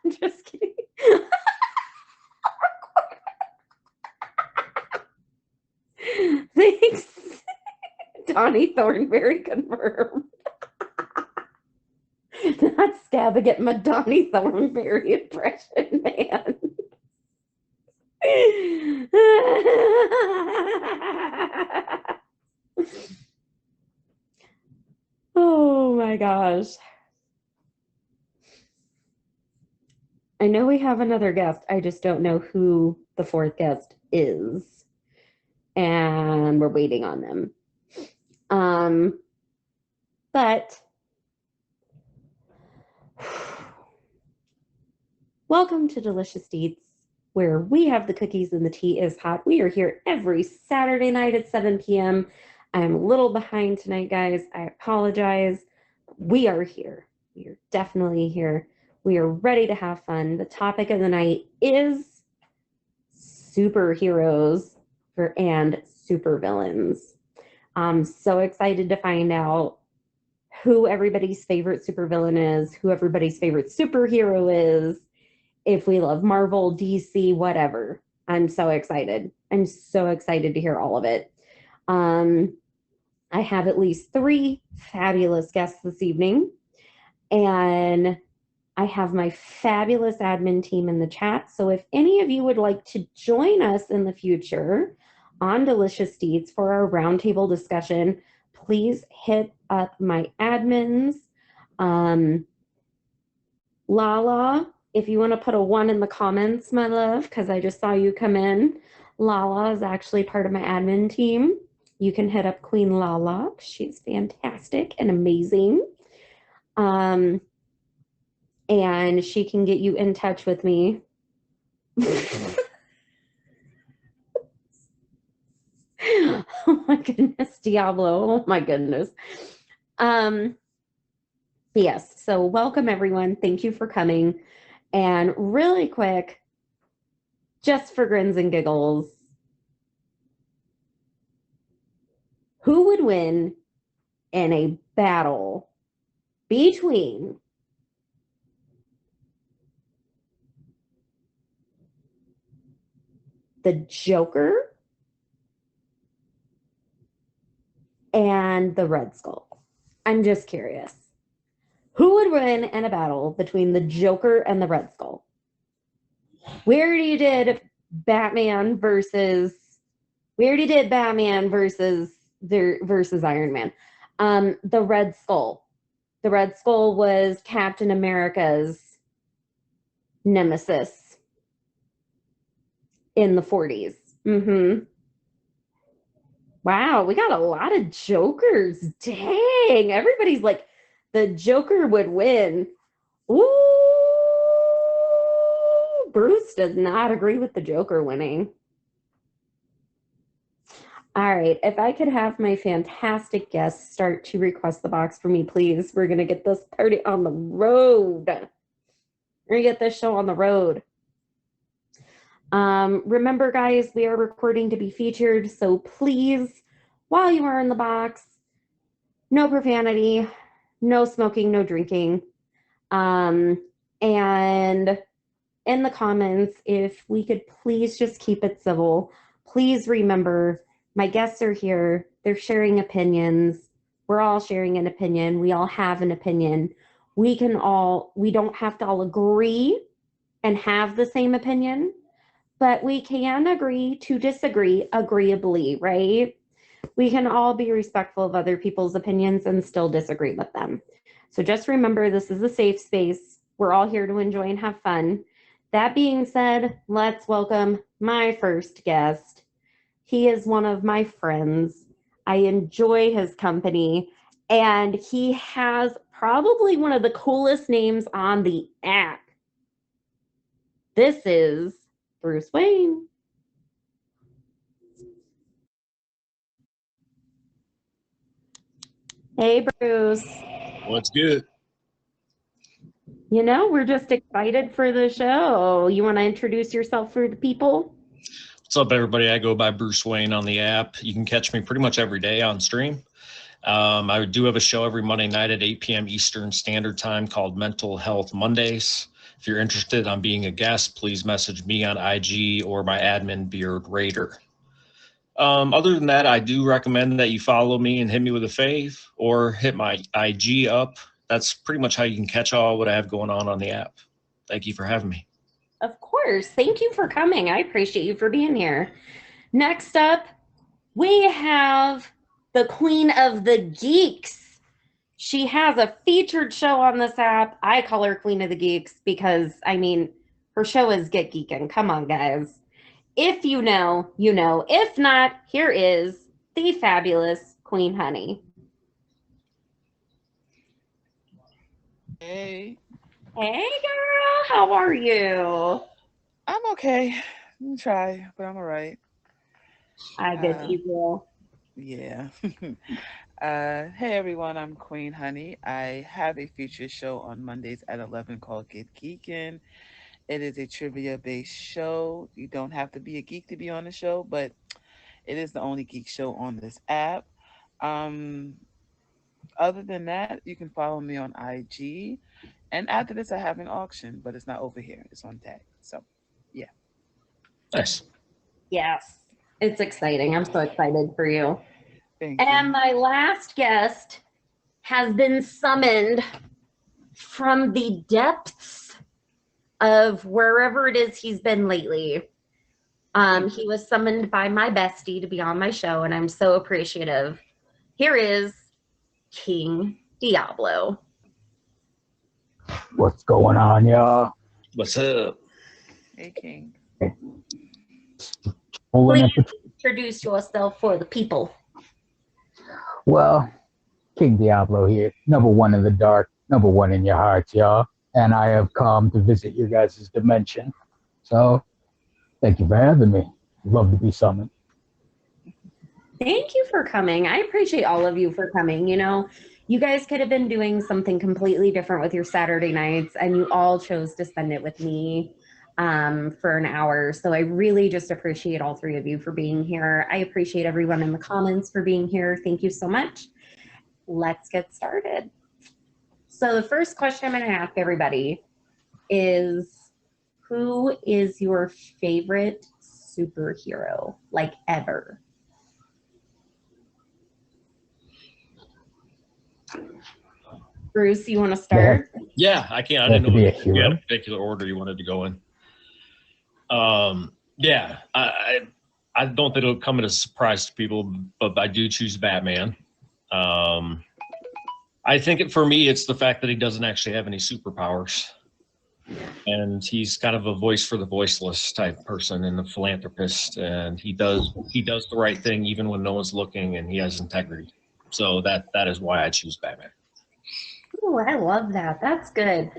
Just kidding. Thanks. Dani Thornberry confirmed. Not stabbing at my Dani Thornberry impression, man. Oh my gosh. I know we have another guest. I just don't know who the fourth guest is. And we're waiting on them. But welcome to Delicious Deets, where we have the cookies and the tea is hot. We are here every Saturday night at 7 p.m. I'm a little behind tonight, guys. I apologize. We are here. We are definitely here. We are ready to have fun. The topic of the night is superheroes and supervillains. I'm so excited to find out who everybody's favorite supervillain is, who everybody's favorite superhero is, if we love Marvel, DC, whatever. I'm so excited. I'm so excited to hear all of it. I have at least 3 fabulous guests this evening, and I have my fabulous admin team in the chat. So if any of you would like to join us in the future on Delicious Deets for our roundtable discussion, please hit up my admins. Lala, if you want to put a 1 in the comments, my love, because I just saw you come in. Lala is actually part of my admin team. You can hit up Queen Lala. She's fantastic and amazing. And she can get you in touch with me. Oh my goodness, Diablo. Oh my goodness. Yes, so welcome everyone. Thank you for coming. And really quick, just for grins and giggles, who would win in a battle between the Joker and the Red Skull? I'm just curious. Who would win in a battle between the Joker and the Red Skull? We already did Batman versus Iron Man. The Red Skull. The Red Skull was Captain America's nemesis in the 40s. Wow, we got a lot of Jokers. Dang, everybody's like, the Joker would win. Ooh, Bruce does not agree with the Joker winning. All right, if I could have my fantastic guests start to request the box for me, please. We're going to get this party on the road. We're going to get this show on the road. Remember, guys, we are recording to be featured, so please, while you are in the box, no profanity, no smoking, no drinking. And in the comments, if we could please just keep it civil. Please remember, my guests are here. They're sharing opinions. We're all sharing an opinion. We all have an opinion. We don't have to all agree and have the same opinion, but we can agree to disagree agreeably, right? We can all be respectful of other people's opinions and still disagree with them. So just remember, this is a safe space. We're all here to enjoy and have fun. That being said, let's welcome my first guest. He is one of my friends. I enjoy his company, and he has probably one of the coolest names on the app. This is Bruce Wayne. Hey, Bruce. What's good? You know, we're just excited for the show. You want to introduce yourself for the people? What's up, everybody? I go by Bruce Wayne on the app. You can catch me pretty much every day on stream. I do have a show every Monday night at 8 p.m. Eastern Standard Time called Mental Health Mondays. If you're interested on being a guest, please message me on IG or my admin, Beard Raider. Other than that, I do recommend that you follow me and hit me with a fave or hit my IG up. That's pretty much how you can catch all what I have going on the app. Thank you for having me. Of course. Thank you for coming. I appreciate you for being here. Next up, we have the Queen of the Geeks. She has a featured show on this app. I call her Queen of the Geeks because, I mean, her show is Get Geekin'. Come on, guys. If you know, you know. If not, here is the fabulous Queen Hunny. Hey. Hey, girl. How are you? I'm okay. I'm try, but I'm all right. I get you. Yeah. Hey everyone, I'm Queen Hunny. I have a featured show on Mondays at 11 called Get Geekin'. It is a trivia-based show. You don't have to be a geek to be on the show, but it is the only geek show on this app. Um, Other than that, you can follow me on IG. And after this, I have an auction, but it's not over here. It's on tag. So, yeah. Nice. Yes. It's exciting. I'm so excited for you. Thank And you. my last guest has been summoned from the depths of wherever it is he's been lately. He was summoned by my bestie to be on my show, and I'm so appreciative. Here is King Diablo. What's going on, y'all? What's up? Hey, King. Please introduce yourself for the people. Well, King Diablo here, number one in the dark, number one in your hearts, y'all. And I have come to visit your guys' dimension. So, thank you for having me. Love to be summoned. Thank you for coming. I appreciate all of you for coming. You know, you guys could have been doing something completely different with your Saturday nights, and you all chose to spend it with me for an hour. So I really just appreciate all three of you for being here. I appreciate everyone in the comments for being here. Thank you so much. Let's get started. So the first question I'm going to ask everybody is, who is your favorite superhero, like ever? Bruce, you want to start? Yeah, I can't. I didn't know if you had a particular order you wanted to go in. Yeah, I don't think it'll come as a surprise to people, but I do choose Batman. I think for me, it's the fact that he doesn't actually have any superpowers. And he's kind of a voice for the voiceless type person and a philanthropist. And he does the right thing even when no one's looking, and he has integrity. So that is why I choose Batman. Oh, I love that. That's good.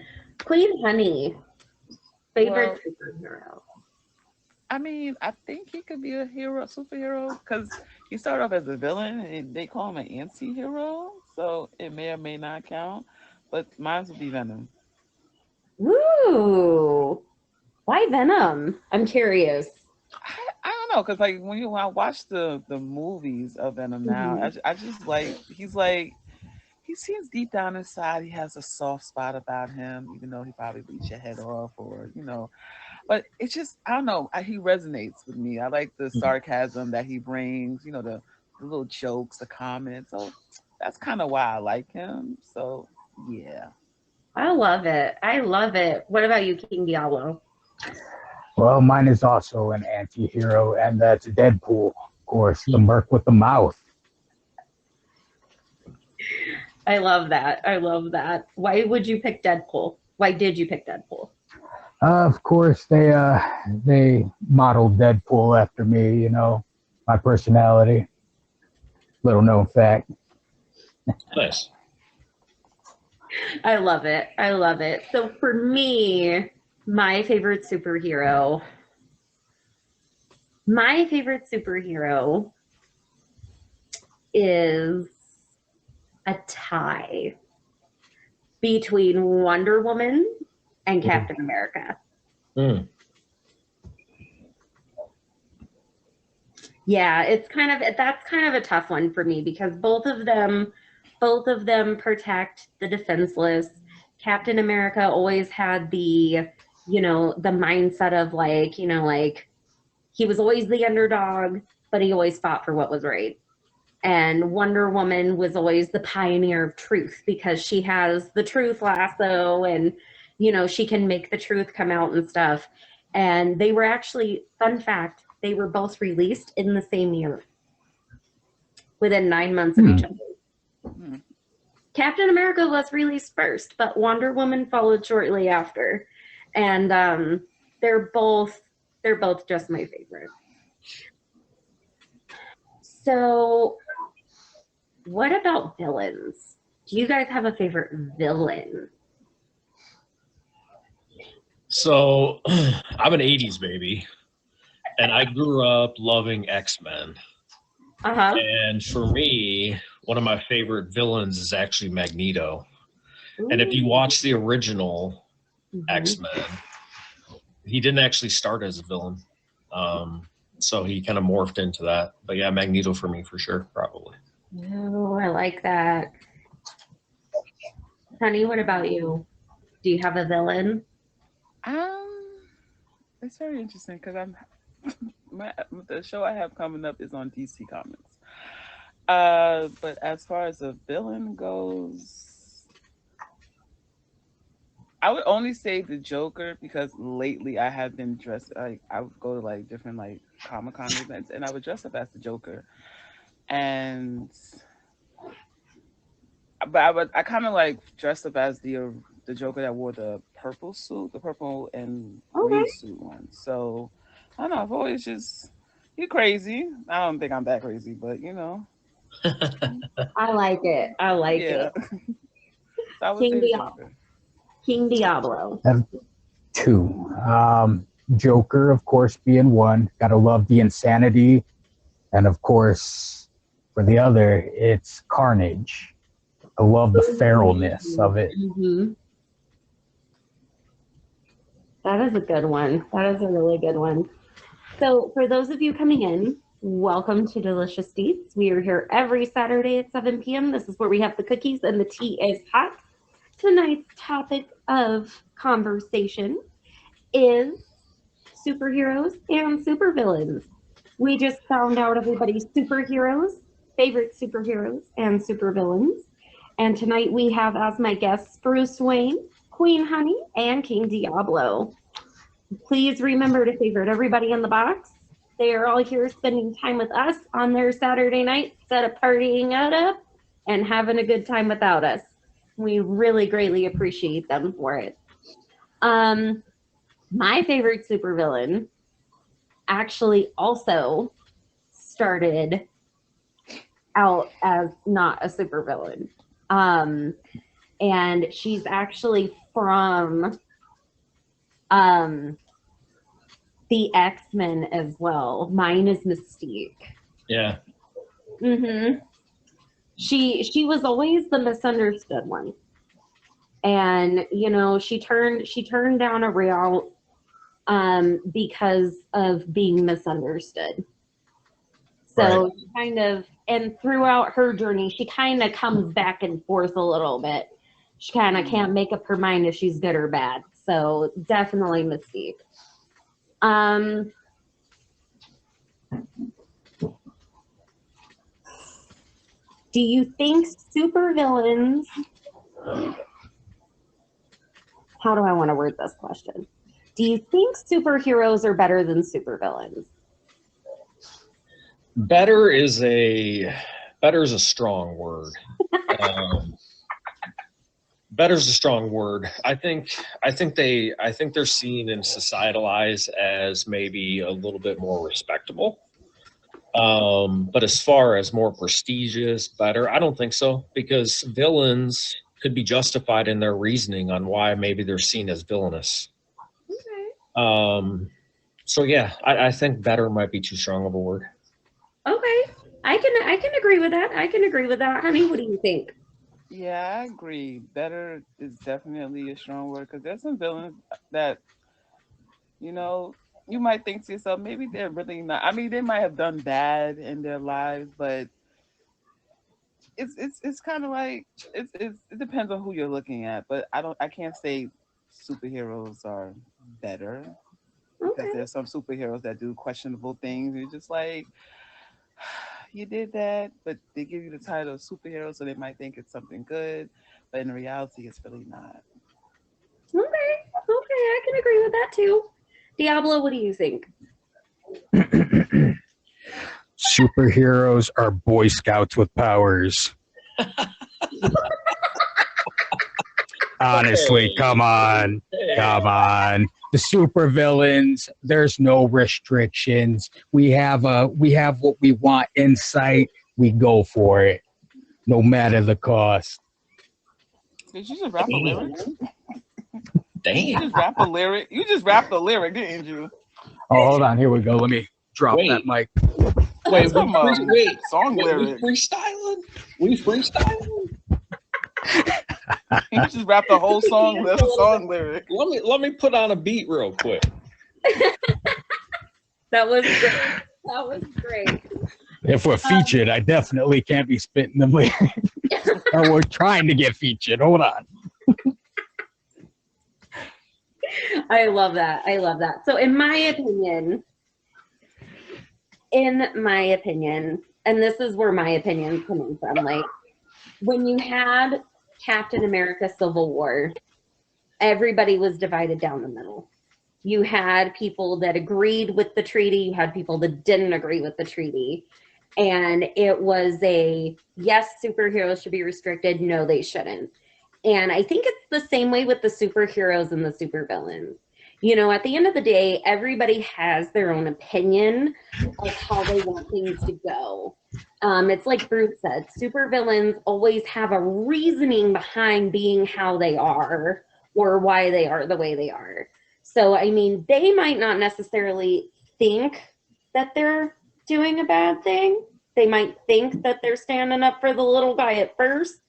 Queen Hunny, favorite superhero. I mean, I think he could be a superhero, because he started off as a villain and they call him an anti-hero. So it may or may not count. But mine would be Venom. Ooh, why Venom? I'm curious. I don't know, because like when I watch the movies of Venom now, I just like he seems deep down inside he has a soft spot about him, even though he probably beats your head off, or but it's just, I don't know, he resonates with me. I like the sarcasm that he brings, the little jokes, the comments. So that's kind of why I like him. So yeah. I love it. I love it. What about you, King Diablo? Well, mine is also an anti-hero, and that's Deadpool, of course, the merc with the mouth. I love that. I love that. Why would you pick Deadpool? Why did you pick Deadpool? Of course, they modeled Deadpool after me, my personality. Little known fact. Nice. I love it. I love it. So for me, my favorite superhero is a tie between Wonder Woman and Captain America. Yeah, that's kind of a tough one for me, because both of them protect the defenseless. Captain America always had the, the mindset of like, like he was always the underdog, but he always fought for what was right. And Wonder Woman was always the pioneer of truth because she has the truth lasso and, she can make the truth come out and stuff. And they were actually, fun fact, they were both released in the same year within 9 months of each other. Captain America was released first, but Wonder Woman followed shortly after. And they're both just my favorite. So what about villains? Do you guys have a favorite villain? So I'm an 80s baby, and I grew up loving X-Men. Uh-huh. And for me, one of my favorite villains is actually Magneto. And if you watch the original X-Men, he didn't actually start as a villain. So he kind of morphed into that. But yeah, Magneto for me for sure, probably. Oh, I like that. Hunny, what about you? Do you have a villain? It's very interesting because the show I have coming up is on DC Comics. But as far as a villain goes, I would only say the Joker because lately I have been dressed like I would go to like different like Comic-Con events and I would dress up as the Joker. And but I kind of like dressed up as the Joker that wore the purple suit, the purple and green suit one. So I don't know. I've always just you're crazy. I don't think I'm that crazy, but you know. I like it. I like it. So I would say the Joker. King Diablo. Two. Joker, of course, being one. Gotta love the insanity, and of course, for the other, it's Carnage. I love the feralness of it. Mm-hmm. That is a good one. That is a really good one. So for those of you coming in, welcome to Delicious Deets. We are here every Saturday at 7 p.m. This is where we have the cookies and the tea is hot. Tonight's topic of conversation is superheroes and supervillains. We just found out everybody's superheroes, favorite superheroes, and supervillains. And tonight we have as my guests BruceWayne, Queen Hunny, and KingDiablo. Please remember to favorite everybody in the box. They are all here spending time with us on their Saturday night instead of partying it up and having a good time without us. We really greatly appreciate them for it. My favorite supervillain actually also started out as not a supervillain. And she's actually from the X-Men as well. Mine is Mystique. Yeah. Mm-hmm. She was always the misunderstood one. And she turned down a route because of being misunderstood. So right. she kind of, and throughout her journey, she kind of comes back and forth a little bit. She kind of can't make up her mind if she's good or bad. So definitely Mystique. Do you think supervillains? How do I want to word this question? Do you think superheroes are better than supervillains? Better is a strong word. Better is a strong word. I think they're seen in societal eyes as maybe a little bit more respectable. But as far as more prestigious, better, I don't think so, because villains could be justified in their reasoning on why maybe they're seen as villainous. Okay. So yeah, I think better might be too strong of a word. Okay. I can agree with that. I can agree with that. Honey, what do you think? Yeah, I agree. Better is definitely a strong word because there's some villains that, you might think to yourself, maybe they're really not. I mean, they might have done bad in their lives, but it's kind of like it depends on who you're looking at, but I can't say superheroes are better because Okay. there's some superheroes that do questionable things. You're just like, you did that, but they give you the title of superhero, so they might think it's something good, but in reality, it's really not. Okay. Okay. I can agree with that too. Diablo, what do you think? Superheroes are Boy Scouts with powers. Honestly, come on. Come on. The supervillains, there's no restrictions. We have what we want in sight. We go for it, no matter the cost. Did you just rap a lyric? Damn. You just rap a lyric? You just rapped a lyric, didn't you? Oh, hold on. Here we go. Let me drop that mic. Wait, song we lyric. freestyling? We freestyling? You just rapped the whole song. That's a song lyric. Let me put on a beat real quick. That was great. That was great. If we're featured, I definitely can't be spitting them lyrics. Or we're trying to get featured. Hold on. I love that. I love that. So in my opinion, and this is where my opinion's coming from, like when you had Captain America Civil War, everybody was divided down the middle. You had people that agreed with the treaty, you had people that didn't agree with the treaty. And it was a yes, superheroes should be restricted, no, they shouldn't. And I think it's the same way with the superheroes and the supervillains. You know, at the end of the day, everybody has their own opinion of how they want things to go. It's like Bruce said, supervillains always have a reasoning behind being how they are or why they are the way they are. So, I mean, they might not necessarily think that they're doing a bad thing. They might think that they're standing up for the little guy at first,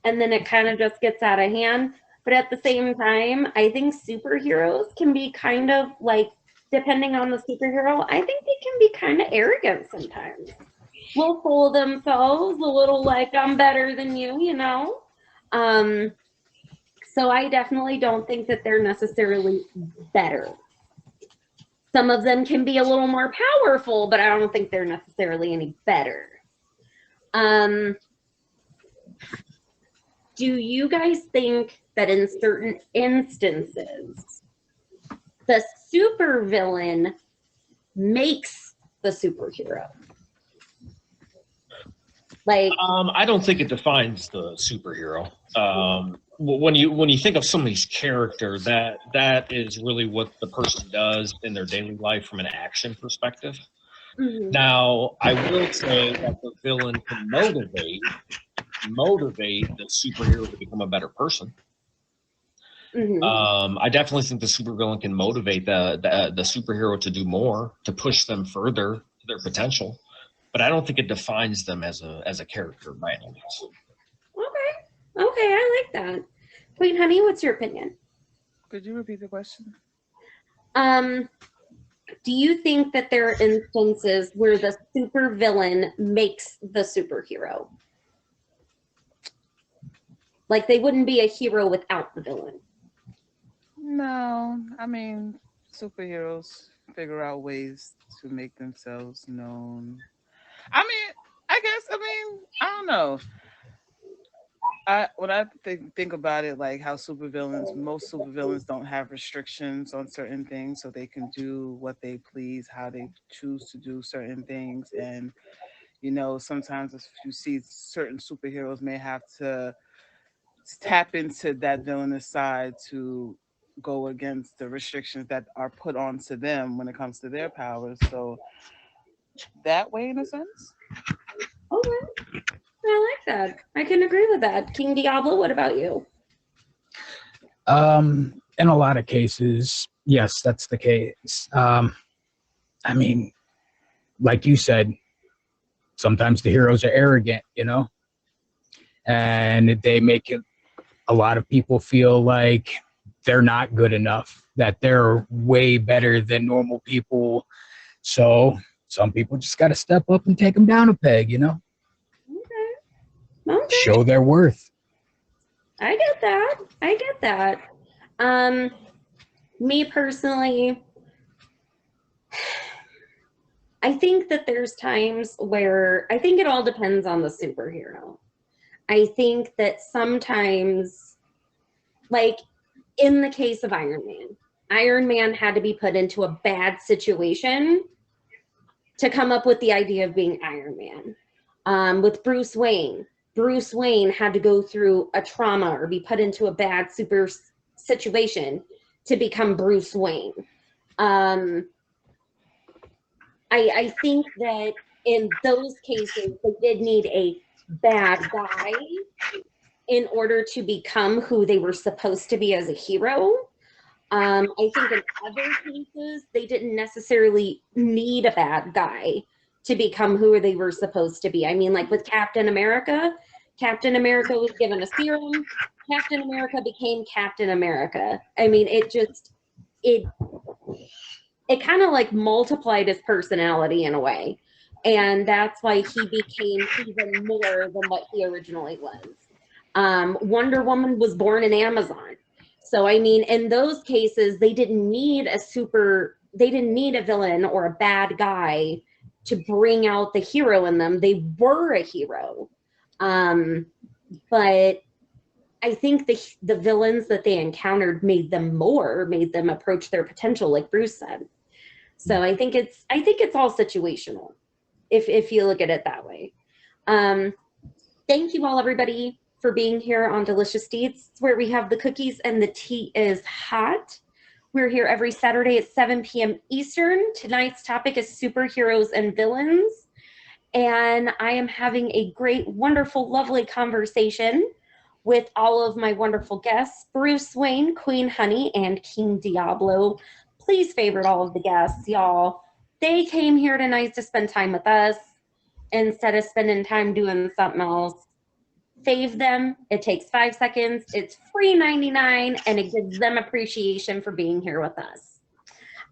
and then it kind of just gets out of hand. But at the same time, I think superheroes can be kind of like, depending on the superhero, I think they can be kind of arrogant sometimes. A little full of themselves, a little like, I'm better than you, you know? So I definitely don't think that they're necessarily better. Some of them can be a little more powerful, but I don't think they're necessarily any better. Do you guys think that in certain instances, the supervillain makes the superhero? Like, I don't think it defines the superhero. When you think of somebody's character, that is really what the person does in their daily life from an action perspective. mm-hmm. Now, I will say that the villain can motivate the superhero to become a better person. Mm-hmm. I definitely think the supervillain can motivate the superhero to do more, to push them further to their potential. But I don't think it defines them as a character by any means. Okay, I like that. Wait, honey, what's your opinion? Could you repeat the question? Do you think that there are instances where the supervillain makes the superhero? Like they wouldn't be a hero without the villain. No, I mean, superheroes figure out ways to make themselves known. I don't know. When I think about it, like how most supervillains don't have restrictions on certain things, so they can do what they please, how they choose to do certain things. And, you know, sometimes if you see certain superheroes may have to tap into that villainous side to go against the restrictions that are put onto them when it comes to their powers. So that way, in a sense. Okay, I like that. I can agree with that. KingDiablo, what about you? In a lot of cases, yes, that's the case. I mean, like you said, sometimes the heroes are arrogant, you know, and they make a lot of people feel like they're not good enough, that they're way better than normal people. So some people just got to step up and take them down a peg, you know? Okay. Okay. Show their worth. I get that. I get that. Me personally, I think that there's times where I think it all depends on the superhero. I think that sometimes, like in the case of Iron Man had to be put into a bad situation to come up with the idea of being Iron Man. With Bruce Wayne had to go through a trauma or be put into a bad super situation to become Bruce Wayne. I think that in those cases, they did need a bad guy in order to become who they were supposed to be as a hero. I think in other cases, they didn't necessarily need a bad guy to become who they were supposed to be. I mean, like with Captain America was given a serum. Captain America became Captain America. I mean, it kind of like multiplied his personality in a way. And that's why he became even more than what he originally was. Wonder Woman was born in Amazon. So, I mean, in those cases, they didn't need a villain or a bad guy to bring out the hero in them. They were a hero. But I think the villains that they encountered made them approach their potential, like Bruce said. So I think it's all situational, if you look at it that way. Thank you all, everybody, for being here on Delicious Deets, where we have the cookies and the tea is hot. We're here every Saturday at 7 p.m. Eastern. Tonight's topic is superheroes and villains. And I am having a great, wonderful, lovely conversation with all of my wonderful guests, Bruce Wayne, Queen Hunny, and KingDiablo. Please favorite all of the guests, y'all. They came here tonight to spend time with us instead of spending time doing something else. Fave them. It takes 5 seconds. It's free 99, and it gives them appreciation for being here with us.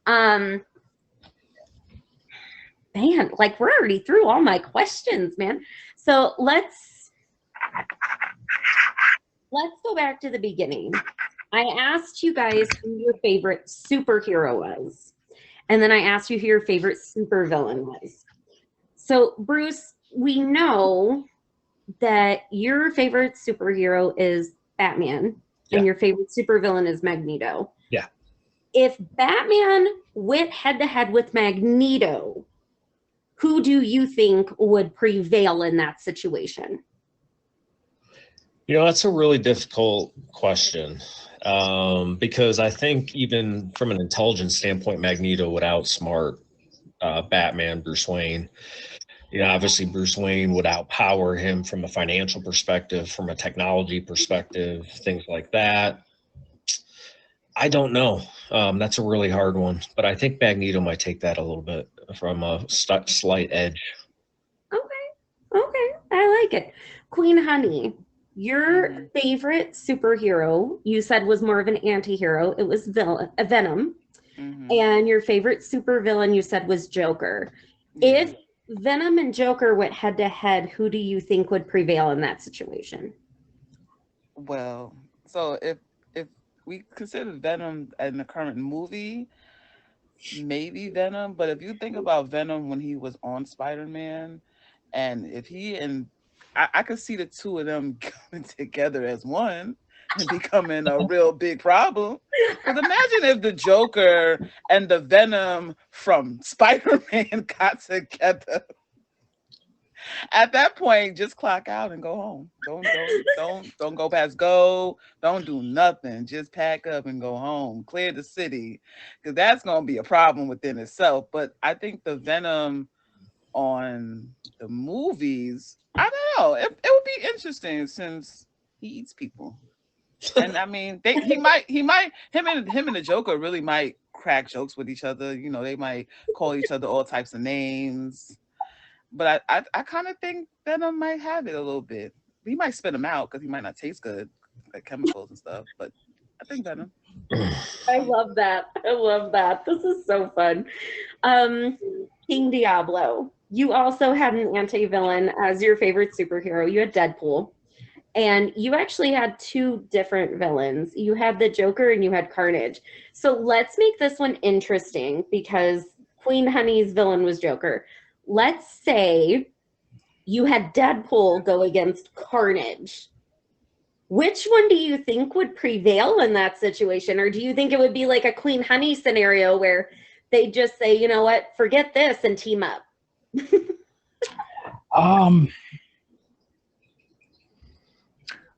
Man, like we're already through all my questions, man. So let's go back to the beginning. I asked you guys who your favorite superhero was. And then I asked you who your favorite supervillain was. So, Bruce, we know that your favorite superhero is Batman, and your favorite supervillain is Magneto. Yeah. If Batman went head-to-head with Magneto, who do you think would prevail in that situation? You know, that's a really difficult question because I think even from an intelligence standpoint, Magneto would outsmart Batman, Bruce Wayne. You know, obviously Bruce Wayne would outpower him from a financial perspective, from a technology perspective, things like that. I don't know. That's a really hard one, but I think Magneto might take that a little bit from a slight edge. Okay, I like it. Queen Hunny, your favorite superhero, you said was more of an anti-hero. It was Venom. And your favorite supervillain, you said, was Joker. If Venom and Joker went head-to-head, who do you think would prevail in that situation? Well, so if we consider Venom in the current movie, maybe Venom. But if you think about Venom when he was on Spider-Man, and if he and I could see the two of them coming together as one and becoming a real big problem. Because imagine if the Joker and the Venom from Spider-Man got together. At that point, just clock out and go home. Don't go past go. Don't do nothing. Just pack up and go home. Clear the city, because that's gonna be a problem within itself. But I think the Venom on the movies, I don't know. It would be interesting since he eats people, and I mean, him and the Joker really might crack jokes with each other. You know, they might call each other all types of names. But I kind of think Venom might have it a little bit. He might spit him out because he might not taste good, like chemicals and stuff. But I think Venom. I love that. This is so fun. KingDiablo, you also had an anti-villain as your favorite superhero. You had Deadpool. And you actually had two different villains. You had the Joker and you had Carnage. So let's make this one interesting because Queen Honey's villain was Joker. Let's say you had Deadpool go against Carnage. Which one do you think would prevail in that situation? Or do you think it would be like a Queen Honey scenario where they just say, you know what, forget this and team up?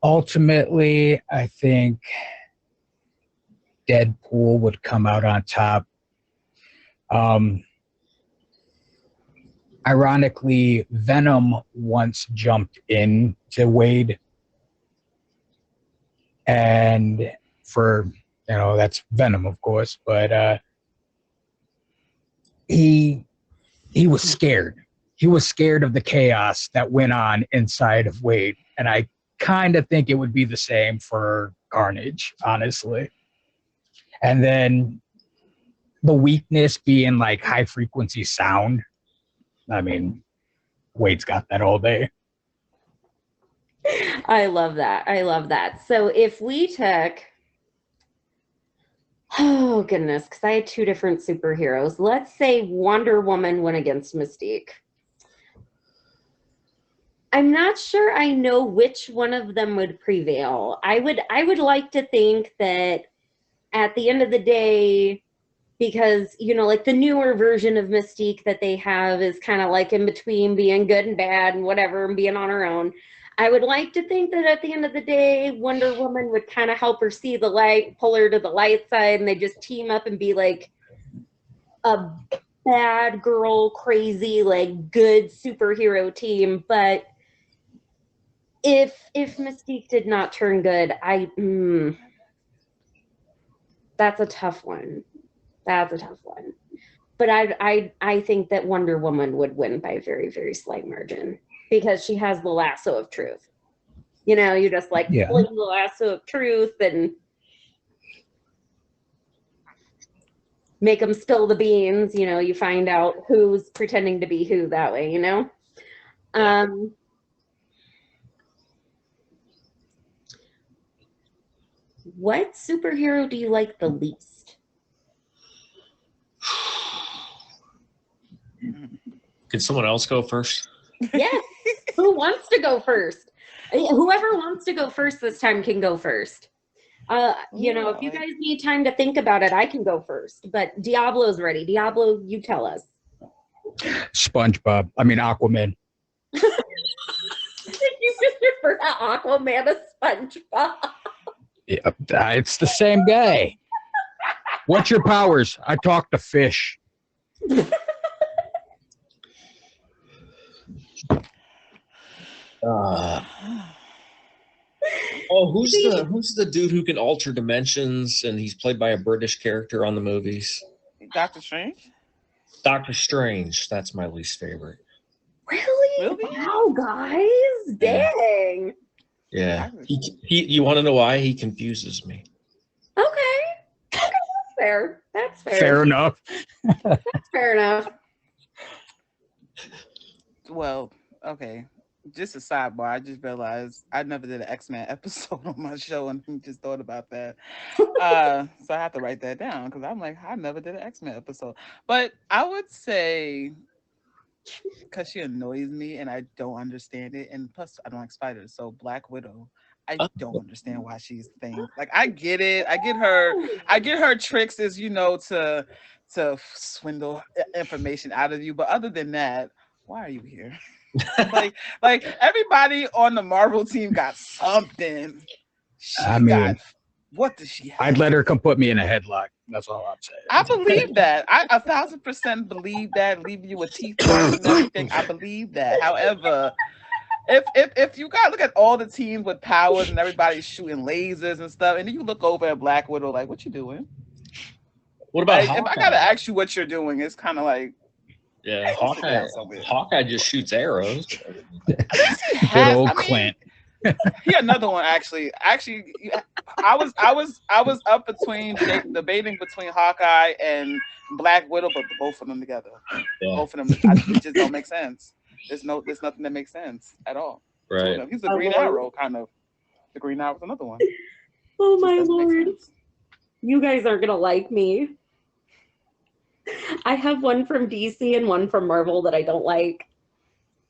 Ultimately, I think Deadpool would come out on top. Ironically, Venom once jumped in to Wade, and that's Venom, of course, but he was scared. He was scared of the chaos that went on inside of Wade, and I kind of think it would be the same for Carnage, honestly. And then the weakness being like high frequency sound. I mean, Wade's got that all day. I love that. I love that. So if we took, oh goodness, because I had two different superheroes. Let's say Wonder Woman went against Mystique. I'm not sure I know which one of them would prevail. I would like to think that at the end of the day, because, like the newer version of Mystique that they have is kind of like in between being good and bad and whatever and being on her own. I would like to think that at the end of the day, Wonder Woman would kind of help her see the light, pull her to the light side, and they just team up and be like a bad girl, crazy, like good superhero team. But if Mystique did not turn good, that's a tough one. That's a tough one. But I think that Wonder Woman would win by a very, very slight margin because she has the lasso of truth. You just fling the lasso of truth and make them spill the beans. You find out who's pretending to be who that way, What superhero do you like the least? Could someone else go first? Yes. Who wants to go first? Whoever wants to go first this time can go first. If you guys need time to think about it, I can go first. But Diablo's ready. Diablo, you tell us. Aquaman. You just refer to Aquaman as SpongeBob. Yeah, it's the same guy. What's your powers? I talk to fish. Who's the dude who can alter dimensions and he's played by a British character on the movies? Doctor Strange? Doctor Strange. That's my least favorite. Really? Wow, guys. Dang. Yeah. He you want to know why? He confuses me. Okay. That's fair. That's fair. Fair enough. That's fair enough. Well, okay. Just a sidebar. I just realized I never did an X-Men episode on my show and just thought about that. So I have to write that down because I'm like, I never did an X-Men episode. But I would say, because she annoys me and I don't understand it. And plus, I don't like spiders. So Black Widow, I don't understand why she's the thing. Like, I get it. I get her tricks is, to swindle information out of you. But other than that, why are you here? like everybody on the Marvel team got something. What does she have? I'd let her come put me in a headlock. That's all I'm saying. I believe that. I 1,000% believe that. Leave you with teeth and everything. I believe that. However, if you gotta look at all the teams with powers and everybody's shooting lasers and stuff, and then you look over at Black Widow, like, what you doing? What about if I gotta ask you what you're doing, it's kind of like. Yeah, Hawkeye just shoots arrows. Good old Clint. Here another one actually. I was up between debating between Hawkeye and Black Widow, but both of them together. Yeah. Both of them, it just don't make sense. There's nothing that makes sense at all. Two of Right. them. He's the Green Arrow, kind of. The Green Arrow is another one. Oh Just my doesn't make lord. sense. You guys aren't gonna like me. I have one from DC and one from Marvel that I don't like.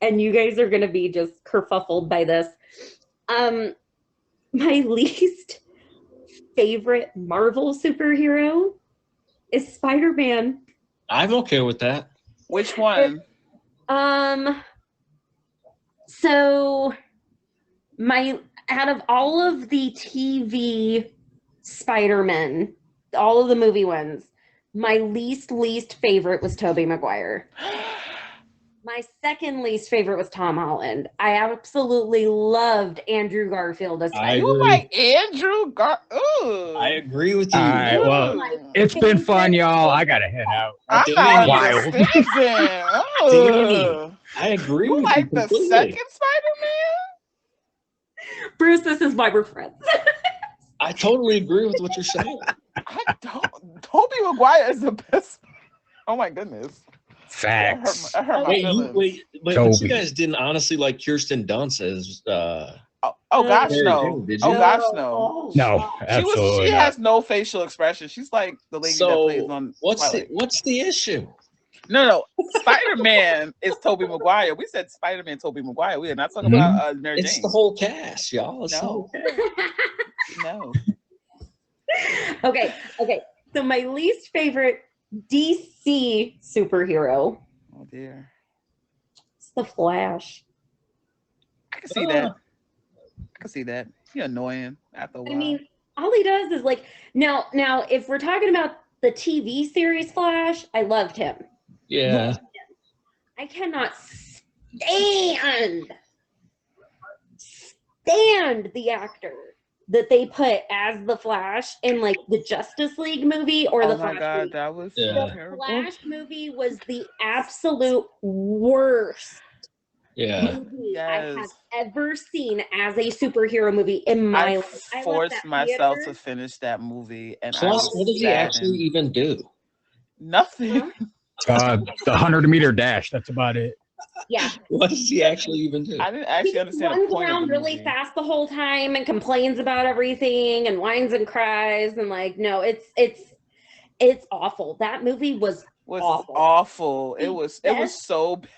And you guys are gonna be just kerfuffled by this. My least favorite Marvel superhero is Spider-Man. I'm okay with that. Which one? So out of all of the TV Spider-Man, all of the movie ones, my least favorite was Tobey Maguire. My second least favorite was Tom Holland. I absolutely loved Andrew Garfield as Spider-Man. You like Andrew I agree with you. All right, well, it's been fun, y'all. I gotta head out. I'm not understanding. Dani, I agree You with like you the completely. second Spider-Man? Bruce, this is why we're friends. I totally agree with what you're saying. I don't. Tobey Maguire is the best. Oh my goodness. Facts. I hurt my feelings. But you guys didn't honestly like Kirsten Dunst as Oh gosh, Mary no. Jane, did you? Oh gosh, no. No, absolutely She not. has no facial expression. She's like the lady that plays on Twilight. what's the issue? No. Spider-Man is Tobey Maguire. We said Spider-Man, Tobey Maguire. We are not talking about Mary Jane. It's the whole cast, y'all. It's No. No. Okay. So my least favorite DC superhero Oh dear. is the Flash. I can see that. I can see that. He's annoying after a while. I mean, all he does is like now if we're talking about the TV series Flash, I loved him. Yeah. I cannot stand the actor that they put as the Flash in like the Justice League movie or the Flash movie. that was Yeah. terrible. Flash movie was the absolute worst Yeah. movie I have ever seen as a superhero movie in my life. I left forced that myself theater. to finish that movie, and Plus, what does he actually even do? Nothing. The 100-meter dash. That's about it. Yeah. What does he actually even do? I didn't actually understand the runs point of around the really movie. fast the whole time and complains about everything and whines and cries and like no, it's awful. That movie was awful. It was so bad.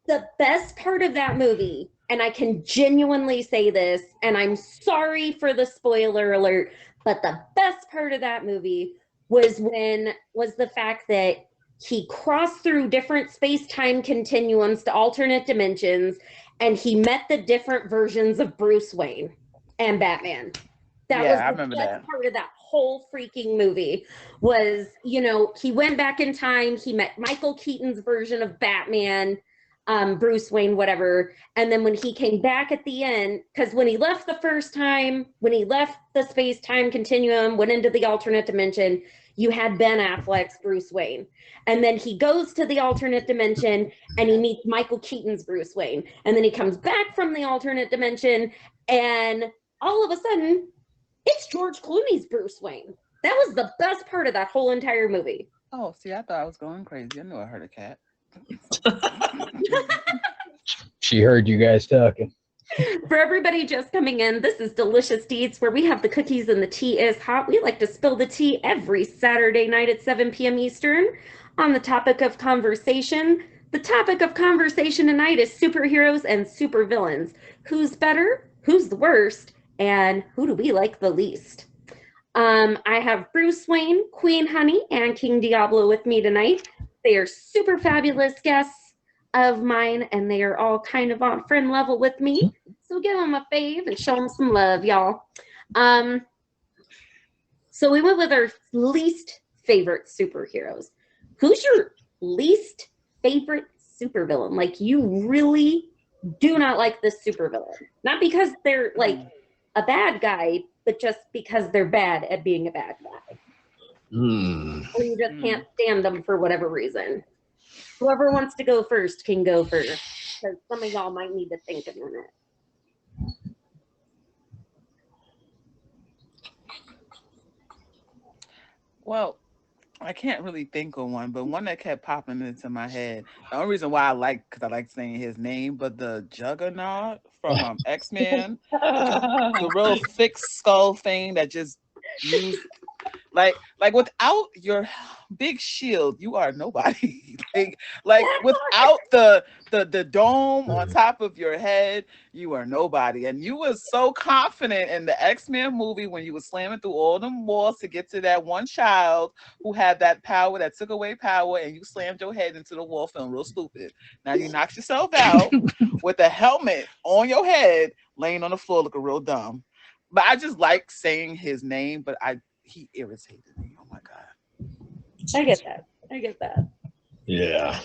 The best part of that movie, and I can genuinely say this, and I'm sorry for the spoiler alert, but the best part of that movie was the fact that he crossed through different space-time continuums to alternate dimensions, and he met the different versions of Bruce Wayne and Batman. That was the best part of that whole freaking movie was, he went back in time, he met Michael Keaton's version of Batman, Bruce Wayne, whatever. And then when he came back at the end, because when he left the first time, when he left the space-time continuum, went into the alternate dimension, you had Ben Affleck's Bruce Wayne. And then he goes to the alternate dimension and he meets Michael Keaton's Bruce Wayne. And then he comes back from the alternate dimension and all of a sudden, it's George Clooney's Bruce Wayne. That was the best part of that whole entire movie. Oh, see, I thought I was going crazy. I knew I heard a cat. She heard you guys talking. For everybody just coming in, this is Delicious Deets, where we have the cookies and the tea is hot. We like to spill the tea every Saturday night at 7 p.m. Eastern on the topic of conversation. The topic of conversation tonight is superheroes and supervillains. Who's better? Who's the worst? And who do we like the least? I have Bruce Wayne, Queen Hunny, and KingDiablo with me tonight. They are super fabulous guests of mine, and they are all kind of on friend level with me. So give them a fave and show them some love, y'all. So we went with our least favorite superheroes. Who's your least favorite supervillain? Like, you really do not like this supervillain. Not because they're like a bad guy, but just because they're bad at being a bad guy. Or you just can't stand them for whatever reason. Whoever wants to go first can go first, because some of y'all might need to think a minute. Well, I can't really think of one, but one that kept popping into my head. The only reason why because I like saying his name, but the Juggernaut from X-Men, the real thick skull thing that just used like without your big shield, you are nobody. like without the dome on top of your head, you are nobody. And you was so confident in the X-Men movie when you was slamming through all them walls to get to that one child who had that power that took away power, and you slammed your head into the wall feeling real stupid. Now you knocked yourself out with a helmet on your head, laying on the floor looking real dumb. But I just like saying his name, but he irritated me. Oh my God. I get that. I get that. Yeah.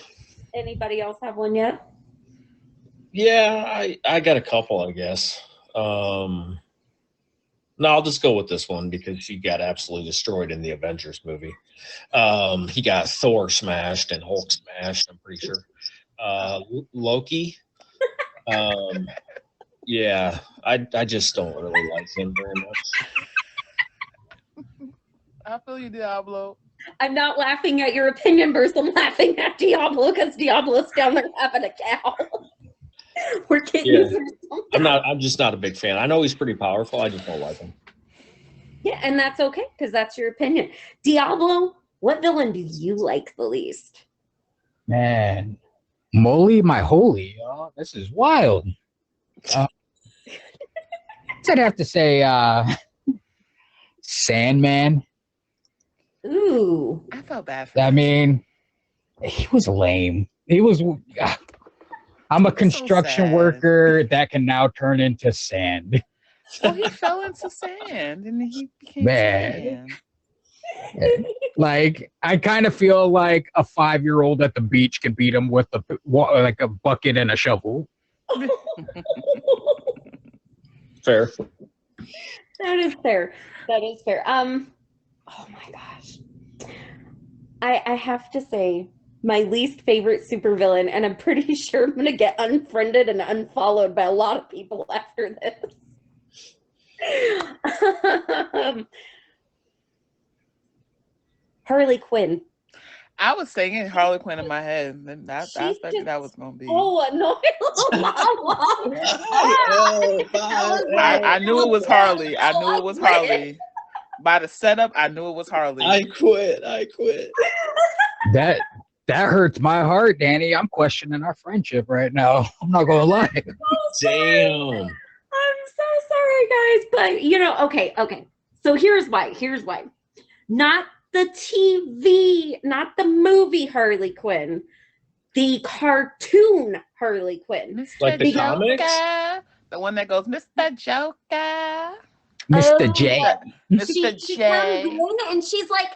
Anybody else have one yet? Yeah, I got a couple, I guess. No, I'll just go with this one because she got absolutely destroyed in the Avengers movie. He got Thor smashed and Hulk smashed, I'm pretty sure. Loki. Yeah, I just don't really like him very much. I feel you, Diablo. I'm not laughing at your opinion, Bruce. I'm laughing at Diablo because Diablo's down there having a cow. We're kidding. Yeah. I'm just not a big fan. I know he's pretty powerful. I just don't like him. Yeah, and that's okay because that's your opinion. Diablo, what villain do you like the least? Man, moly my holy, y'all. This is wild. I'd have to say Sandman. Ooh. I felt bad for him. I mean, he was lame. He was. I'm a construction worker that can now turn into sand. Well, he fell into sand and he became sand. Like, I kind of feel like a 5-year-old at the beach can beat him with like a bucket and a shovel. Fair. That is fair. That is fair. Oh my gosh. I have to say my least favorite supervillain, and I'm pretty sure I'm gonna get unfriended and unfollowed by a lot of people after this. Harley Quinn. I was singing Harley Quinn in my head. And I expected that was gonna be. Oh, annoying. I knew it was Harley. I knew it was Harley. By the setup, I knew it was Harley. I quit. That hurts my heart, Dani. I'm questioning our friendship right now. I'm not gonna lie. Damn. I'm so sorry, guys. But okay. So here's why. Not the TV, not the movie Harley Quinn, the cartoon Harley Quinn. Mr. Like the Joker, comics? the one that goes, Mr. Joker. Mr. J. Mr. She J. comes in and she's like,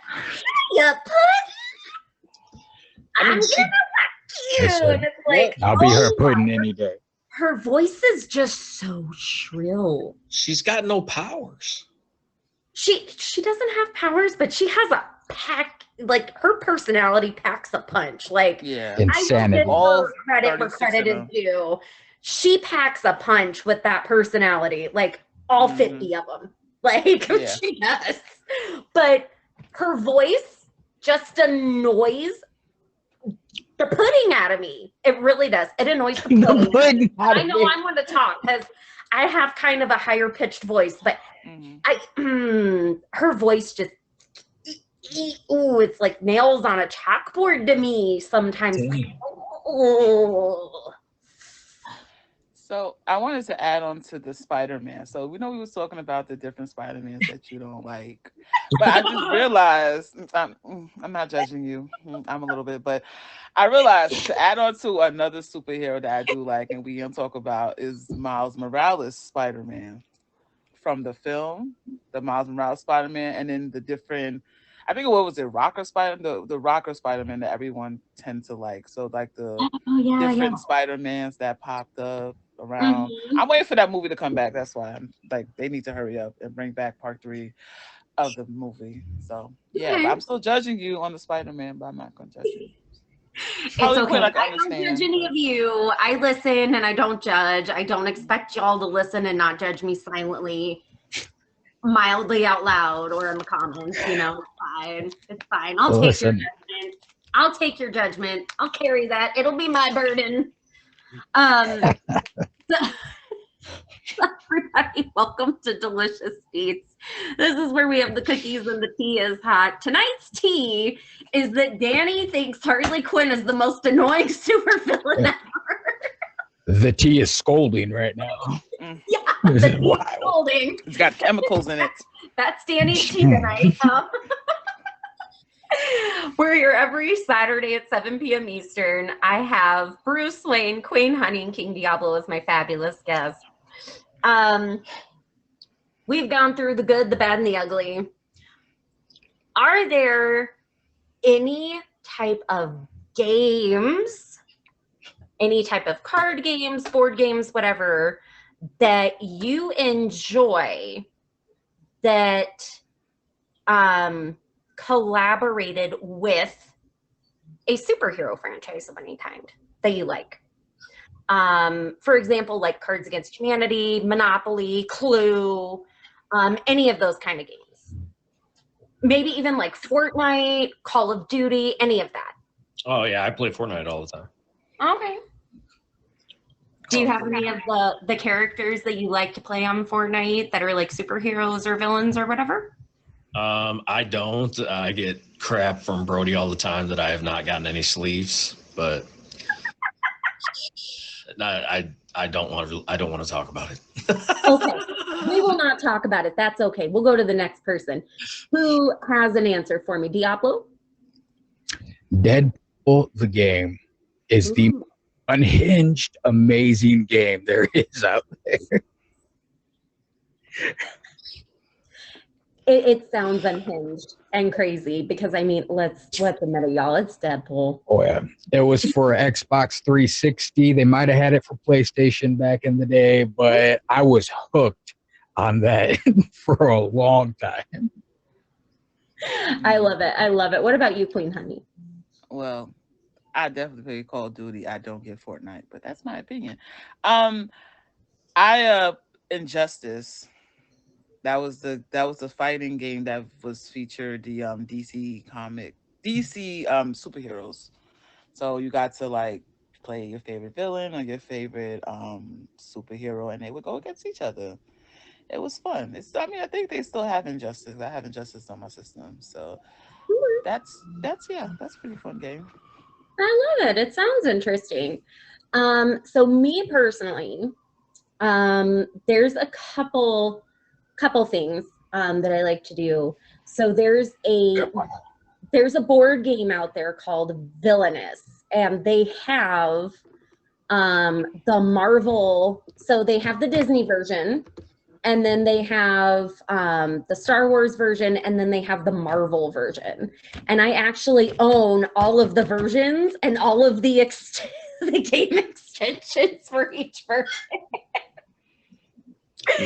"You pudding, I'm gonna whack you." And it's like, I'll be her pudding any day. Her voice is just so shrill. She's got no powers. She doesn't have powers, but she has a pack. Like, her personality packs a punch. Like, Yeah, insanity. I will give her credit where credit is due. She packs a punch with that personality. Like, all 50 of them. Like, she does. But her voice just annoys the pudding out of me. It really does. It annoys the pudding. I know I'm going to talk because I have kind of a higher pitched voice, but her voice just, it's like nails on a chalkboard to me sometimes. So I wanted to add on to the Spider-Man. So we know we was talking about the different Spider-Mans that you don't like, but I just realized I'm not judging you. I'm a little bit, but I realized to add on to another superhero that I do like, and we talk about is Miles Morales Spider-Man from the film, the Miles Morales Spider-Man, and then the different. I think what was it, Rocker Spider, the Rocker Spider-Man that everyone tends to like. So like the different Spider-Mans that popped up around. I'm waiting for that movie to come back. That's why I'm like, they need to hurry up and bring back part 3 of the movie. So yeah, but I'm still judging you on the Spider-Man, but I'm not gonna judge you. It's okay. I don't judge any of you. I listen and I don't judge. I don't expect y'all to listen and not judge me silently. mildly out loud or in the comments, you know, it's fine. It's fine. I'll Well, take your listen. judgment. I'll take your judgment. I'll carry that. It'll be my burden. Everybody, welcome to Delicious Deets. This is where we have the cookies and the tea is hot. Tonight's tea is that Dani thinks Harley Quinn is the most annoying supervillain ever. The tea is scolding right now. Yeah, This the is tea is wild. scolding. It's got chemicals in it. That's Dani's tea tonight. We're here every Saturday at 7 p.m. Eastern. I have BruceWayne, Queen Hunny, and KingDiablo as my fabulous guest. We've gone through the good, the bad, and the ugly. Are there any type of games, any type of card games, board games, whatever, that you enjoy that collaborated with a superhero franchise of any kind that you like? For example, like Cards Against Humanity, Monopoly, Clue, any of those kind of games. Maybe even like Fortnite, Call of Duty, any of that. Oh yeah, I play Fortnite all the time. Okay. Do you have any of the characters that you like to play on Fortnite that are like superheroes or villains or whatever? I don't. I get crap from Brody all the time that I have not gotten any sleeves, but I don't want to talk about it. Okay. We will not talk about it. That's okay. We'll go to the next person. Who has an answer for me? Diablo? Deadpool the game is the unhinged, amazing game there is out there. It sounds unhinged and crazy because I mean, let's admit it, y'all. It's Deadpool. Oh yeah, it was for Xbox 360. They might have had it for PlayStation back in the day, but I was hooked on that for a long time. I love it. I love it. What about you, Queen Hunny? Well, I definitely play Call of Duty. I don't get Fortnite, but that's my opinion. Injustice. That was the fighting game that was featured the DC superheroes. So you got to like play your favorite villain or your favorite superhero, and they would go against each other. It was fun. I think they still have Injustice. I have Injustice on my system, so that's a pretty fun game. I love it. It sounds interesting. So me personally, there's a couple things that I like to do. So there's a board game out there called Villainous, and they have the Marvel. So they have the Disney version, and then they have the Star Wars version, and then they have the Marvel version. And I actually own all of the versions and all of the the game extensions for each version.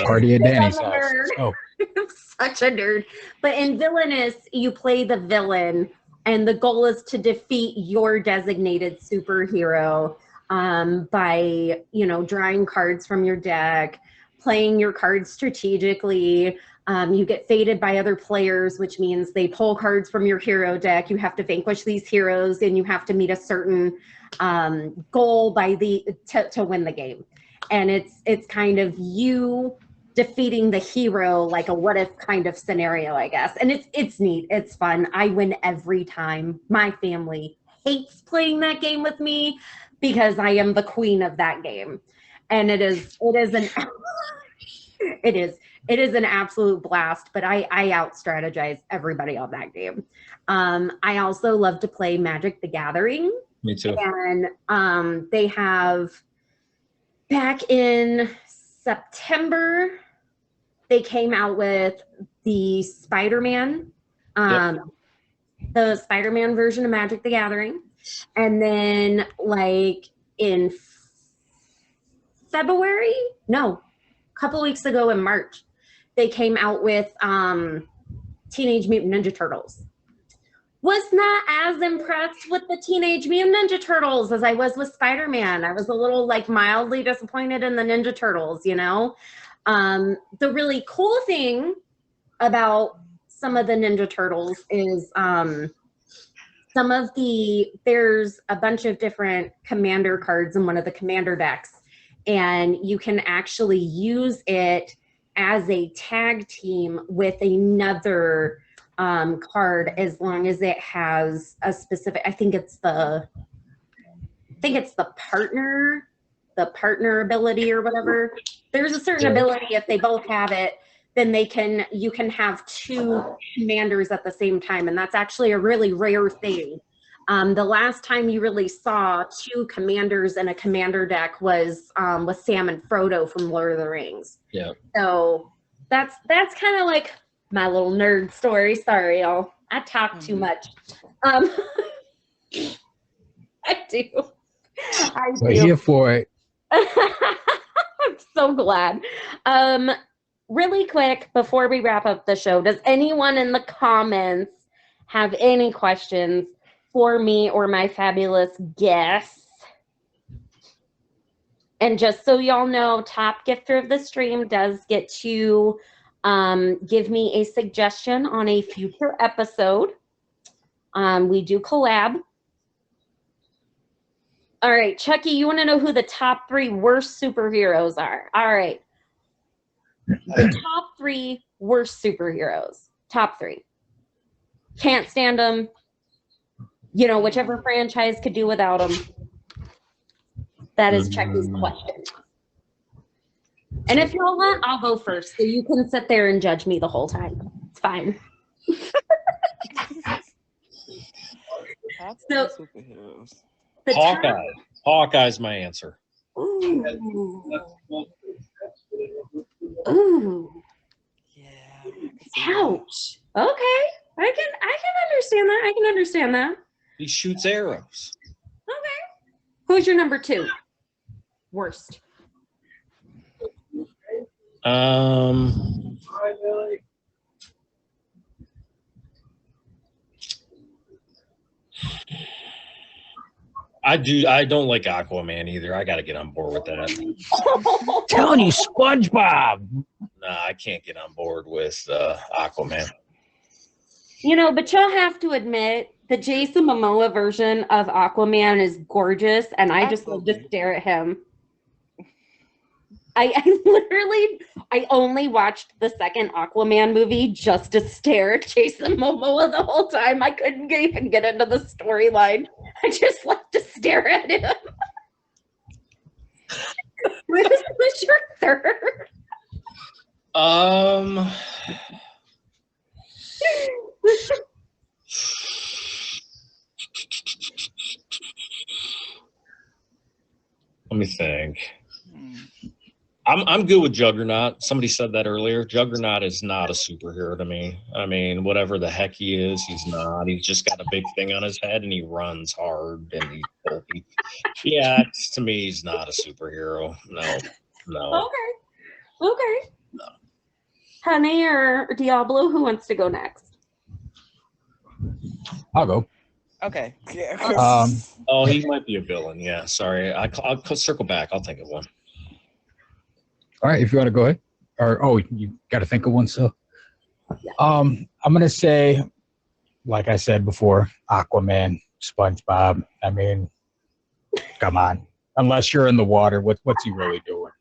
Party at Dani's house. Oh, I'm such a nerd. But in Villainous, you play the villain, and the goal is to defeat your designated superhero by, drawing cards from your deck, playing your cards strategically. You get faded by other players, which means they pull cards from your hero deck. You have to vanquish these heroes, and you have to meet a certain goal to win the game. And it's kind of you defeating the hero, like a what if kind of scenario, I guess. And it's neat. It's fun. I win every time. My family hates playing that game with me because I am the queen of that game. And it is an absolute blast, but I out strategize everybody on that game. I also love to play Magic the Gathering. Me too. And they have, back in September, they came out with the Spider-Man, the Spider-Man version of Magic the Gathering. And then like in February, no, a couple weeks ago in March, they came out with Teenage Mutant Ninja Turtles. Was not as impressed with the Teenage Mutant Ninja Turtles as I was with Spider-Man. I was a little like mildly disappointed in the Ninja Turtles, The really cool thing about some of the Ninja Turtles is there's a bunch of different commander cards in one of the commander decks, and you can actually use it as a tag team with another card, as long as it has a specific, I think it's the partner ability or whatever. There's a certain ability, if they both have it, then you can have two commanders at the same time, and that's actually a really rare thing. The last time you really saw two commanders in a commander deck was Sam and Frodo from Lord of the Rings. Yeah. So that's kind of like my little nerd story. Sorry, y'all. I talk too much. I do. We're here for it. I'm so glad. Really quick, before we wrap up the show, does anyone in the comments have any questions for me or my fabulous guests? And just so y'all know, top gifter of the stream does get to give me a suggestion on a future episode. We do collab. All right, Chucky, you want to know who the top 3 worst superheroes are? All right. The top 3 worst superheroes. Top 3. Can't stand them. You know, whichever franchise could do without them. That is Chucky's question. And if y'all want, I'll go first. So you can sit there and judge me the whole time. It's fine. Top So- superheroes. The top- Hawkeye. Hawkeye's my answer. Ooh. Ooh. Yeah. I can see that. Ouch. Okay. I can understand that. I can understand that. He shoots arrows. Okay. Who's your number 2? Worst. I don't like Aquaman either. I got to get on board with that. Telling you, SpongeBob. Nah, I can't get on board with Aquaman. You know, but you'll have to admit the Jason Momoa version of Aquaman is gorgeous, and I just love to Absolutely. stare at him. I only watched the second Aquaman movie just to stare at Jason Momoa the whole time. I couldn't even get into the storyline. I just like to stare at him. Who's your third? Let me think. Hmm. I'm good with Juggernaut. Somebody said that earlier. Juggernaut is not a superhero to me. I mean, whatever the heck he is, he's not. He's just got a big thing on his head and he runs hard and he's bulky. Yeah, to me, he's not a superhero. No. Okay. No. Hunny or Diablo, who wants to go next? I'll go. Okay. Yeah. Oh, he might be a villain. Yeah, sorry. I'll circle back. I'll think of one. All right, if you want to go ahead. Or you got to think of one. So, I'm gonna say, like I said before, Aquaman, SpongeBob. I mean, come on. Unless you're in the water, what's he really doing?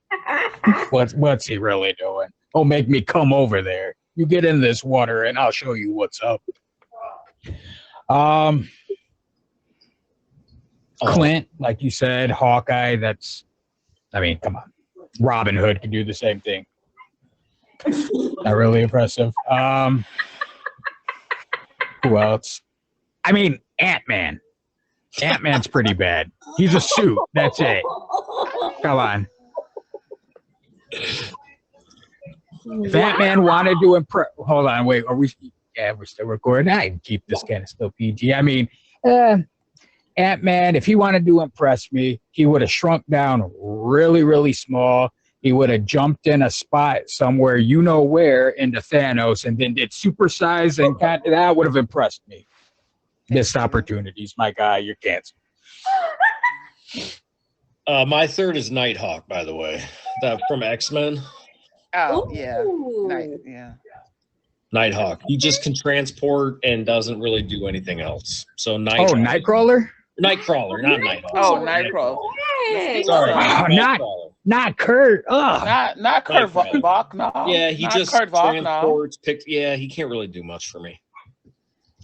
What's he really doing? Oh, make me come over there. You get in this water, and I'll show you what's up. Clint, like you said, Hawkeye. I mean, come on. Robin Hood can do the same thing. Not really impressive. Who else? I mean, Ant-Man. Ant-Man's pretty bad. He's a suit. That's it. Come on. If Ant-Man wanted to impress... Hold on, wait. Are we... Yeah, we're still recording. I can keep this kind of still PG. I mean, Ant-Man, if he wanted to impress me, he would have shrunk down really, really small. He would have jumped in a spot somewhere, you know where, into Thanos, and then did supersize, and that would have impressed me. Missed opportunities, my guy. You're canceled. My third is Nighthawk, by the way. That from X-Men. Oh, yeah. Ooh. Nice. Yeah. Nighthawk. He just can transport and doesn't really do anything else. So Oh, Nightcrawler? Nightcrawler, not Nighthawk. Oh, Sorry, Nightcrawler. Hey. Sorry, Oh, not Kurt. Ugh. Not Kurt Nightcrawler. Wagner. Yeah, he Not just Kurt Wagner. transports. Yeah, he can't really do much for me.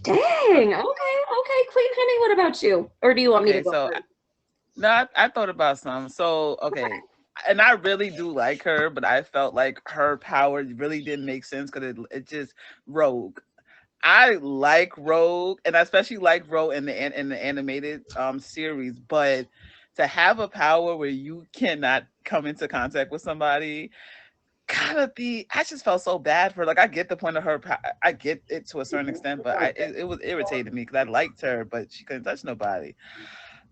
Dang. Okay. Queen Honey, what about you? Or do you want me to go So, first? no, I thought about some. So, okay. And I really do like her, but I felt like her power really didn't make sense because it just Rogue. I like Rogue, and I especially like Rogue in the animated series. But to have a power where you cannot come into contact with somebody, I just felt so bad for her. Like I get the point of her. I get it to a certain extent, but it was irritating me because I liked her, but she couldn't touch nobody.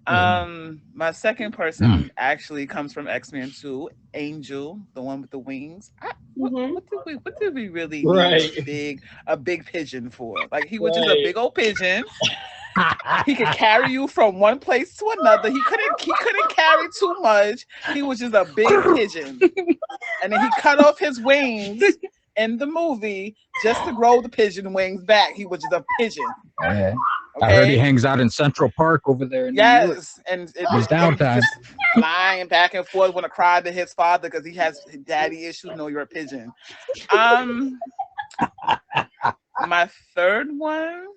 My second person actually comes from X-Men 2, Angel, the one with the wings. What did we really need a big pigeon for? Like he was just a big old pigeon. He could carry you from one place to another. He couldn't carry too much. He was just a big pigeon. And then he cut off his wings in the movie just to grow the pigeon wings back. He was just a pigeon. Okay. Okay? I heard he hangs out in Central Park over there in New York. And His downtime. Just flying back and forth, want to cry to his father because he has daddy issues. No, you're a pigeon. My third one.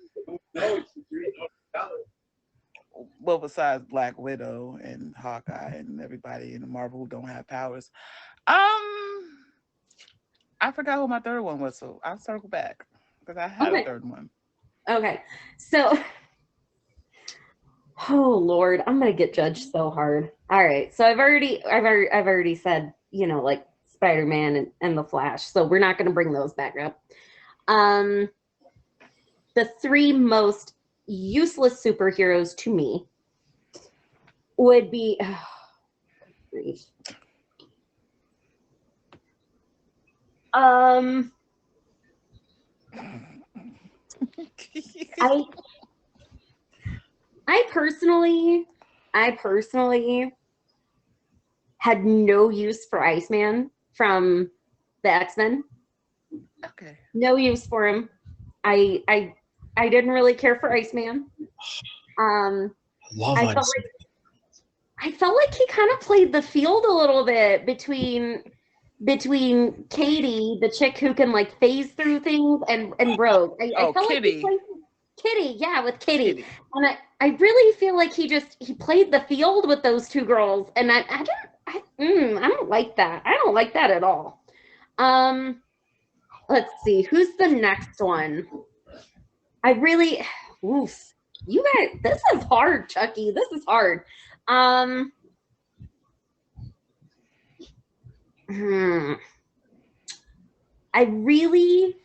Well, besides Black Widow and Hawkeye and everybody in Marvel who don't have powers, I forgot who my third one was, so I'll circle back because I had a third one. Okay, so oh Lord, I'm gonna get judged so hard. All right, so I've already said, you know, like Spider-Man and the Flash, so we're not gonna bring those back up. The three most useless superheroes to me would be I personally had no use for Iceman from the X-Men. Okay. No use for him. I didn't really care for Iceman. I felt like he kind of played the field a little bit between Katie, the chick who can like phase through things, and Rogue. I felt Kitty. Like Kitty, yeah, with Kitty. And I really feel like he played the field with those two girls, and I don't like that. I don't like that at all. Let's see, who's the next one? You guys, this is hard, Chucky. This is hard. I really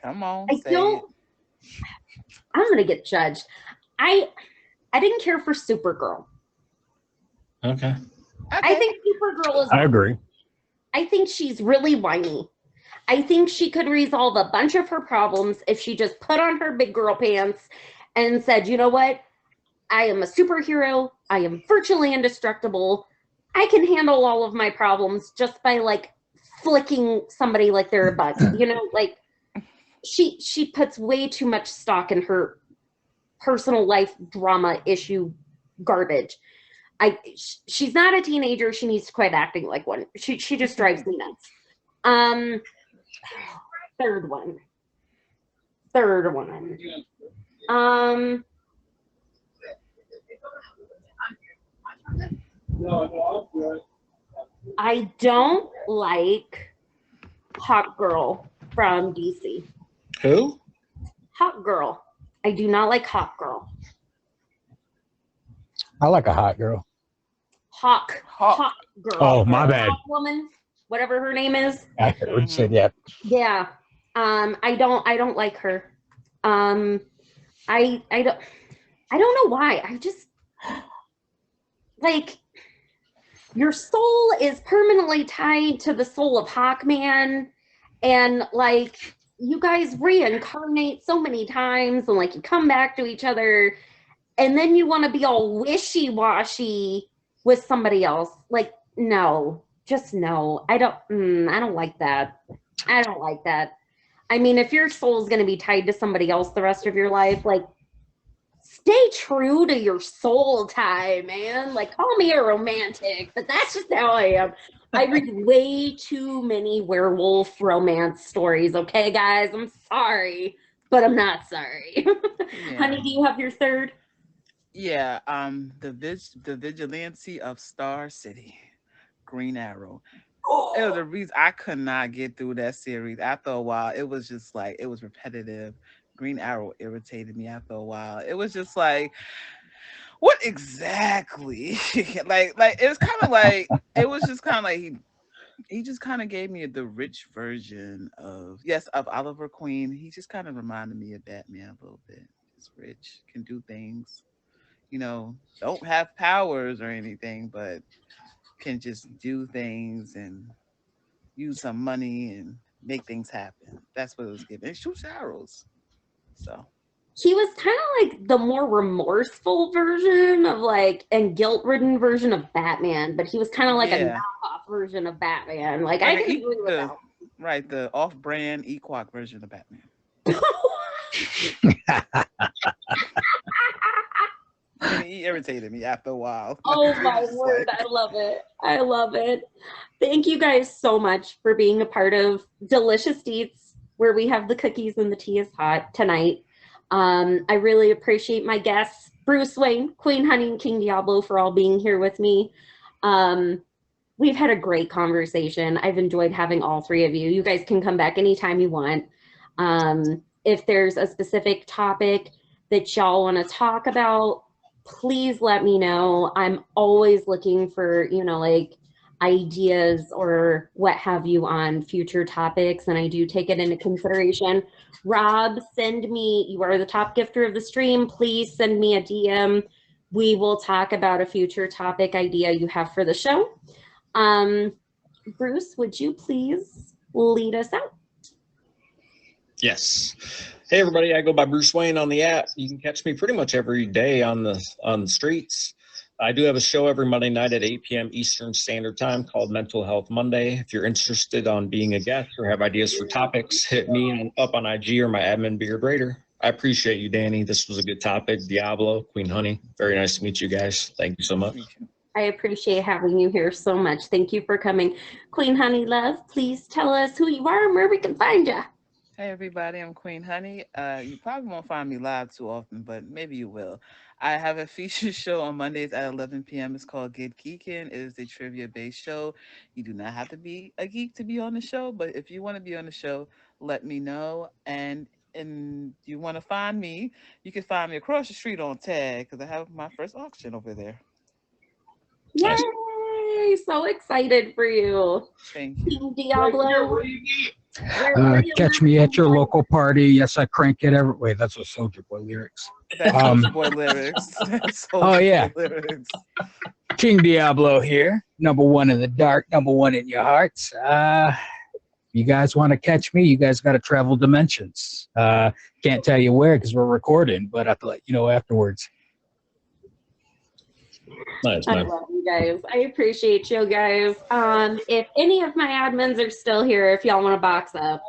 Come on. I'm gonna get judged. I didn't care for Supergirl. Okay. I think Supergirl is. I agree. I think she's really whiny. I think she could resolve a bunch of her problems if she just put on her big girl pants and said, you know what? I am a superhero. I am virtually indestructible. I can handle all of my problems just by like flicking somebody like they're a bug. You know, like she puts way too much stock in her personal life drama issue garbage. She's not a teenager. She needs to quit acting like one. She just drives me nuts. Third one. I don't like Hawk Girl from DC. Who? Hawk Girl. I do not like Hawk Girl. I like a hot girl. Hawk Girl. Oh, my bad. Hawk Woman, whatever her name is. I heard said yeah. Yeah. I don't like her. I don't know why. I just like your soul is permanently tied to the soul of Hawkman, and like you guys reincarnate so many times and like you come back to each other, and then you want to be all wishy-washy with somebody else. Like, no, just no. I don't like that. I don't like that. I mean, if your soul's going to be tied to somebody else the rest of your life, like, stay true to your soul tie, man. Like, call me a romantic, but that's just how I am. I read way too many werewolf romance stories, okay, guys? I'm sorry, but I'm not sorry. Yeah. Honey, do you have your third? Yeah, the Vigilante of Star City, Green Arrow. It was the reason I could not get through that series. After a while, it was just like it was repetitive. Green Arrow irritated me after a while. It was just like, what exactly? like it was kind of like it was just kind of like he just kind of gave me the rich version of Oliver Queen. He just kind of reminded me of Batman a little bit. Just rich, can do things, don't have powers or anything, but can just do things and use some money and make things happen. That's what it was giving. It shoots arrows. So He was kind of like the more remorseful version of like and guilt-ridden version of Batman, but he was kind of like a knockoff version of Batman. Like I can agree with that. Right, the off-brand Equok version of Batman. And he irritated me after a while. Oh my word, I love it. I love it. Thank you guys so much for being a part of Delicious Deets, where we have the cookies and the tea is hot tonight. I really appreciate my guests, BruceWayne, Queen Hunny, and KingDiablo, for all being here with me. We've had a great conversation. I've enjoyed having all three of you. You guys can come back anytime you want. If there's a specific topic that y'all want to talk about, please let me know. I'm always looking for, like ideas or what have you on future topics, and I do take it into consideration. Rob, you are the top gifter of the stream. Please send me a DM. We will talk about a future topic idea you have for the show. Bruce, would you please lead us out? Yes. Hey everybody, I go by Bruce Wayne on the app. You can catch me pretty much every day on the streets. I do have a show every Monday night at 8 p.m. Eastern Standard Time called Mental Health Monday. If you're interested on being a guest or have ideas for topics, hit me up on IG or my admin Beard Raider. I appreciate you, Dani. This was a good topic. Diablo, Queen Hunny, very nice to meet you guys. Thank you so much. I appreciate having you here so much. Thank you for coming. Queen Hunny Love, please tell us who you are and where we can find you. Hey everybody, I'm Queen Hunny. You probably won't find me live too often, but maybe you will. I have a feature show on Mondays at 11 p.m. It's called Get Geekin'. It is a trivia-based show. You do not have to be a geek to be on the show, but if you want to be on the show, let me know. And you want to find me, you can find me across the street on Tag because I have my first auction over there. Yay! Nice. So excited for you. Thank you. KingDiablo. Catch me at your local party. Yes, I crank it every way. That's what Soldier Boy lyrics. That's Soldier Boy lyrics. Yeah. Lyrics. KingDiablo here. Number one in the dark, number one in your hearts. You guys want to catch me? You guys got to travel dimensions. Can't tell you where because we're recording, but I have to let you know afterwards. Nice, I love you guys. I appreciate you guys. If any of my admins are still here, if y'all want to box up.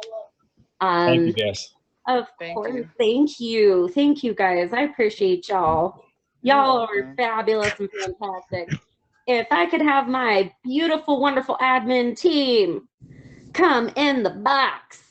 Thank you, guys. Of course. Thank you. Thank you, guys. I appreciate y'all. Y'all are fabulous and fantastic. If I could have my beautiful, wonderful admin team come in the box.